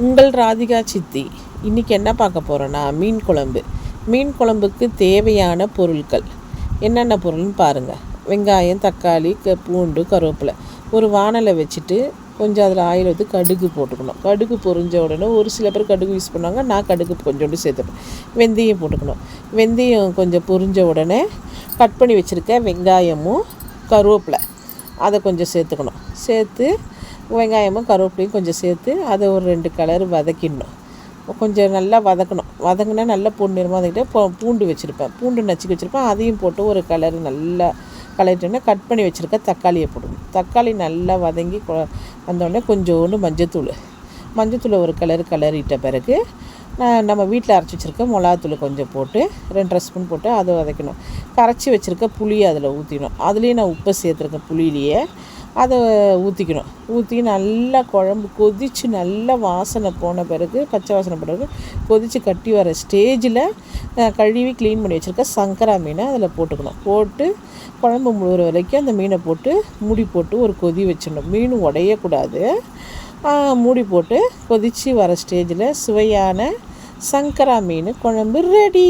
உங்கள் ராதிகா சித்தி. இன்றைக்கி என்ன பார்க்க போகிறோன்னா மீன் குழம்பு. மீன் குழம்புக்கு தேவையான பொருட்கள் என்னென்ன பொருள்னு பாருங்கள். வெங்காயம், தக்காளி, பூண்டு, கருவேப்பிலை. ஒரு வானலை வச்சுட்டு கொஞ்சம் அதில் ஆயில் ஊற்றி கடுகு போட்டுக்கணும். கடுகு பொரிஞ்ச உடனே ஒரு சில பேர் கடுகு யூஸ் பண்ணுவாங்க, நான் கடுகு கொஞ்சோண்டு சேர்த்துப்பேன். வெந்தயம் போட்டுக்கணும். வெந்தயம் கொஞ்சம் பொரிஞ்ச உடனே கட் பண்ணி வச்சுருக்க வெங்காயமும் கருவேப்பிலை அதை கொஞ்சம் சேர்த்துக்கணும். சேர்த்து வெங்காயமும் கருவேப்பிலையும் கொஞ்சம் சேர்த்து அதை ஒரு 2 கலர் வதக்கிடணும். கொஞ்சம் நல்லா வதங்கினா நல்லா பொன்னிறமாக வதக்கிட்டு பூண்டு வச்சுருப்பேன், பூண்டு நச்சுக்கி வச்சுருப்பேன், அதையும் போட்டு ஒரு கலர் நல்லா கலரிட்டோன்னே கட் பண்ணி வச்சுருக்க தக்காளியை போடணும். தக்காளி நல்லா வதங்கி வந்தோடனே கொஞ்சோண்டு மஞ்சத்தூள் ஒரு கலரிட்ட பிறகு நம்ம வீட்டில் அரைச்சி வச்சுருக்க மிளகாத்தூள் கொஞ்சம் போட்டு 2 ஸ்பூன் போட்டு அதை வதக்கணும். கரைச்சி வச்சுருக்க புளியை அதில் ஊற்றிக்கணும். அதுலேயும் நான் உப்பை சேர்த்துருக்கேன், புளியிலேயே அதை ஊற்றி நல்லா குழம்பு கொதித்து நல்லா வாசனை போன பிறகு, பச்சை வாசனை பிறகு கொதித்து கட்டி வர ஸ்டேஜில் கழுவி க்ளீன் பண்ணி வச்சுருக்க சங்கரா மீனை அதில் போட்டு குழம்பு முழுகிற வரைக்கும் அந்த மீனை போட்டு மூடி போட்டு ஒரு கொதி வச்சிடணும். மீன் உடையக்கூடாது. மூடி போட்டு கொதித்து வர ஸ்டேஜில் சுவையான சங்கரா மீன் குழம்பு ரெடி.